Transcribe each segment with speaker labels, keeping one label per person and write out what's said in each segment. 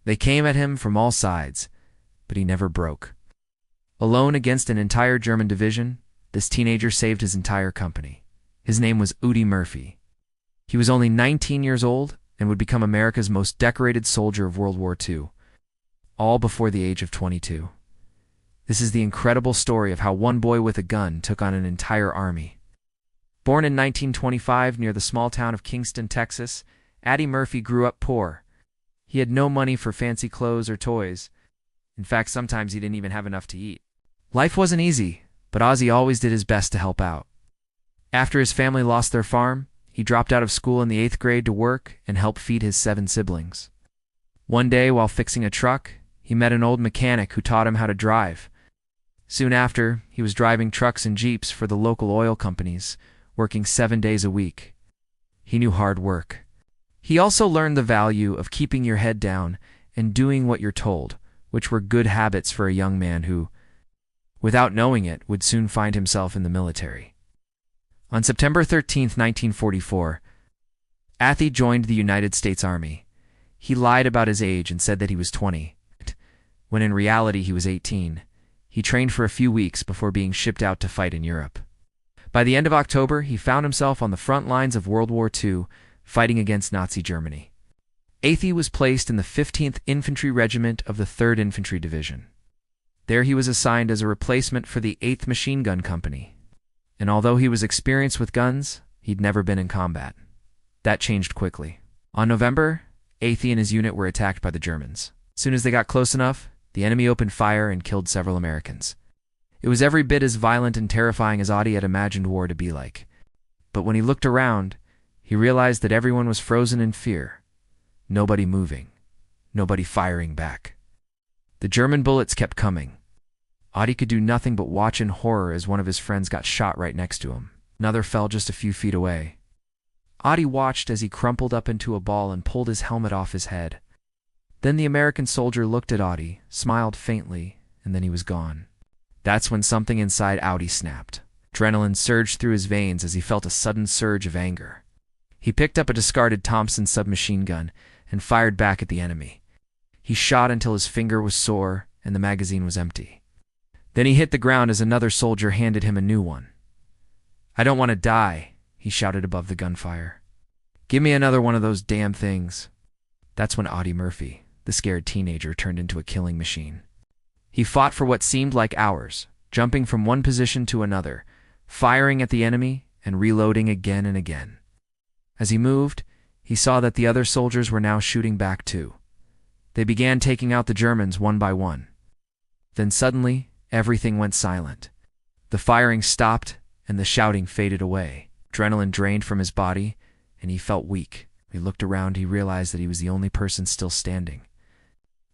Speaker 1: They came at him from all sides, but he never broke. Alone against an entire German division, this teenager saved his entire company. His name was Audie Murphy. He was only 19 years old and would become America's most decorated soldier of World War II, all before the age of 22. This is the incredible story of how one boy with a gun took on an entire army. Born in 1925 near the small town of Kingston, Texas, Audie Murphy grew up poor. He had no money for fancy clothes or toys. In fact, sometimes he didn't even have enough to eat. Life wasn't easy, but Ozzy always did his best to help out. After his family lost their farm, he dropped out of school in the 8th grade to work and help feed his 7 siblings. One day, while fixing a truck, he met an old mechanic who taught him how to drive. Soon after, he was driving trucks and jeeps for the local oil companies, working 7 days a week. He knew hard work. He also learned the value of keeping your head down and doing what you're told, which were good habits for a young man who, without knowing it, would soon find himself in the military. On September 13, 1944, Audie joined the United States Army. He lied about his age and said that he was 20, when in reality he was 18. He trained for a few weeks before being shipped out to fight in Europe. By the end of October, he found himself on the front lines of World War II, fighting against Nazi Germany. Audie was placed in the 15th Infantry Regiment of the 3rd Infantry Division. There he was assigned as a replacement for the 8th Machine Gun Company. And although he was experienced with guns, he'd never been in combat. That changed quickly. On November, Audie and his unit were attacked by the Germans. As soon as they got close enough, the enemy opened fire and killed several Americans. It was every bit as violent and terrifying as Audie had imagined war to be like. But when he looked around, he realized that everyone was frozen in fear. Nobody moving. Nobody firing back. The German bullets kept coming. Audie could do nothing but watch in horror as one of his friends got shot right next to him. Another fell just a few feet away. Audie watched as he crumpled up into a ball and pulled his helmet off his head. Then the American soldier looked at Audie, smiled faintly, and then he was gone. That's when something inside Audie snapped. Adrenaline surged through his veins as he felt a sudden surge of anger. He picked up a discarded Thompson submachine gun and fired back at the enemy. He shot until his finger was sore and the magazine was empty. Then he hit the ground as another soldier handed him a new one. "I don't want to die," he shouted above the gunfire. "Give me another one of those damn things." That's when Audie Murphy, the scared teenager, turned into a killing machine. He fought for what seemed like hours, jumping from one position to another, firing at the enemy and reloading again and again. As he moved, he saw that the other soldiers were now shooting back too. They began taking out the Germans one by one. Then suddenly, everything went silent. The firing stopped and the shouting faded away. Adrenaline drained from his body, and he felt weak. He looked around, he realized that he was the only person still standing.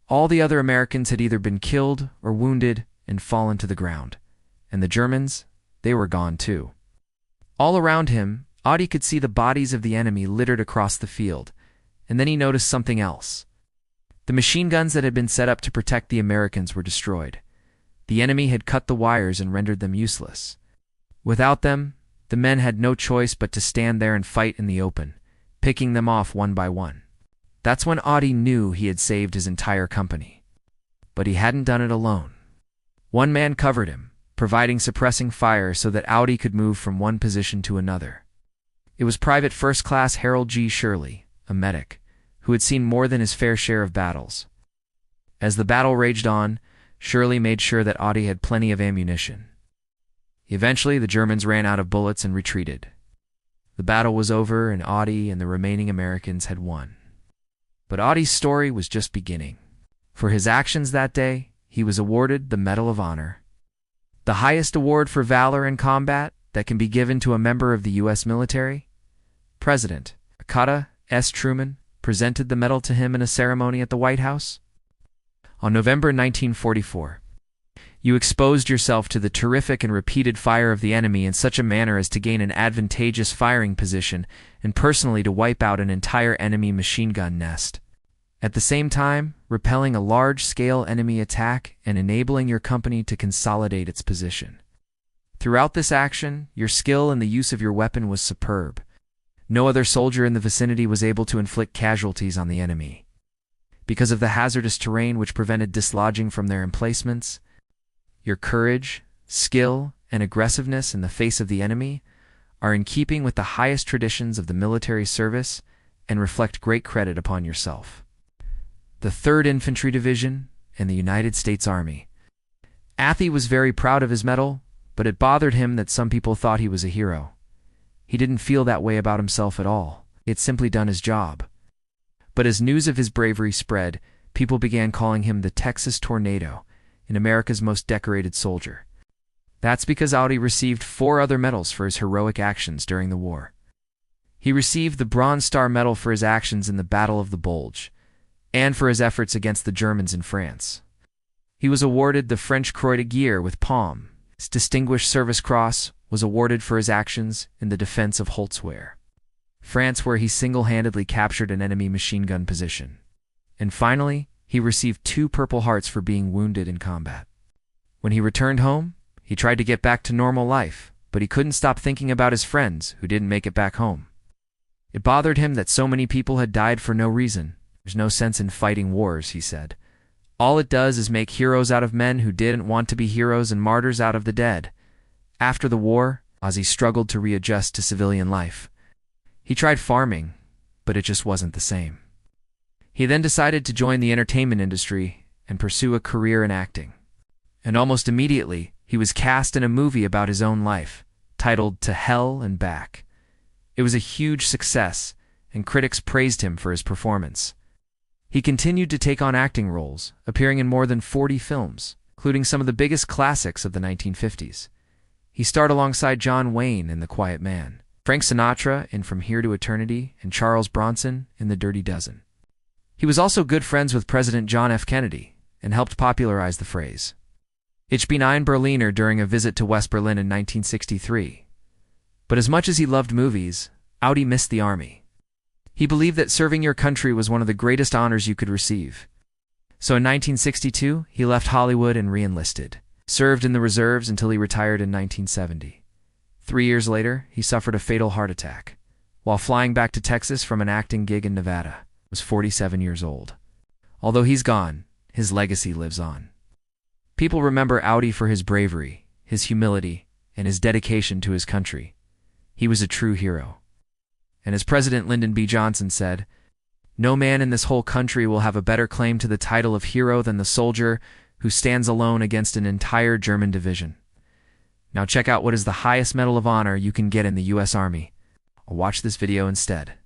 Speaker 1: All the other Americans had either been killed or wounded and fallen to the ground. And the Germans, they were gone too. All around him, Audie could see the bodies of the enemy littered across the field, and then he noticed something else. The machine guns that had been set up to protect the Americans were destroyed. The enemy had cut the wires and rendered them useless. Without them, the men had no choice but to stand there and fight in the open, picking them off one by one. That's when Audie knew he had saved his entire company. But he hadn't done it alone. One man covered him, providing suppressing fire so that Audie could move from one position to another. It was Private First Class Harold G. Shirley, a medic, who had seen more than his fair share of battles. As the battle raged on, Shirley made sure that Audie had plenty of ammunition. Eventually, the Germans ran out of bullets and retreated. The battle was over and Audie and the remaining Americans had won. But Audie's story was just beginning. For his actions that day, he was awarded the Medal of Honor, the highest award for valor in combat that can be given to a member of the U.S. military. President Akata S. Truman presented the medal to him in a ceremony at the White House. On November 1944, you exposed yourself to the terrific and repeated fire of the enemy in such a manner as to gain an advantageous firing position and personally to wipe out an entire enemy machine gun nest. At the same time, repelling a large-scale enemy attack and enabling your company to consolidate its position. Throughout this action, your skill in the use of your weapon was superb. No other soldier in the vicinity was able to inflict casualties on the enemy. because of the hazardous terrain which prevented dislodging from their emplacements. Your courage, skill, and aggressiveness in the face of the enemy are in keeping with the highest traditions of the military service and reflect great credit upon yourself. The 3rd Infantry Division and the United States Army. Audie was very proud of his medal, but it bothered him that some people thought he was a hero. He didn't feel that way about himself at all. He had simply done his job. But as news of his bravery spread, people began calling him the Texas Tornado and America's most decorated soldier. That's because Audie received 4 other medals for his heroic actions during the war. He received the Bronze Star Medal for his actions in the Battle of the Bulge, and for his efforts against the Germans in France. He was awarded the French Croix de Guerre with Palm. His Distinguished Service Cross was awarded for his actions in the defense of Holzweiler, France, where he single-handedly captured an enemy machine gun position. And finally, he received 2 Purple Hearts for being wounded in combat. When he returned home, he tried to get back to normal life, but he couldn't stop thinking about his friends who didn't make it back home. It bothered him that so many people had died for no reason. There's no sense in fighting wars, he said. All it does is make heroes out of men who didn't want to be heroes and martyrs out of the dead. After the war, Audie struggled to readjust to civilian life. He tried farming, but it just wasn't the same. He then decided to join the entertainment industry and pursue a career in acting. And almost immediately, he was cast in a movie about his own life, titled To Hell and Back. It was a huge success, and critics praised him for his performance. He continued to take on acting roles, appearing in more than 40 films, including some of the biggest classics of the 1950s. He starred alongside John Wayne in The Quiet Man, Frank Sinatra in From Here to Eternity, and Charles Bronson in The Dirty Dozen. He was also good friends with President John F. Kennedy and helped popularize the phrase Ich bin ein Berliner during a visit to West Berlin in 1963. But as much as he loved movies, Audie missed the army. He believed that serving your country was one of the greatest honors you could receive. So in 1962, he left Hollywood and re-enlisted, served in the reserves until he retired in 1970. 3 years later, he suffered a fatal heart attack while flying back to Texas from an acting gig in Nevada. He was 47 years old. Although he's gone, his legacy lives on. People remember Audie for his bravery, his humility, and his dedication to his country. He was a true hero. And as President Lyndon B. Johnson said, "No man in this whole country will have a better claim to the title of hero than the soldier who stands alone against an entire German division." Now check out what is the highest medal of honor you can get in the U.S. Army. I'll watch this video instead.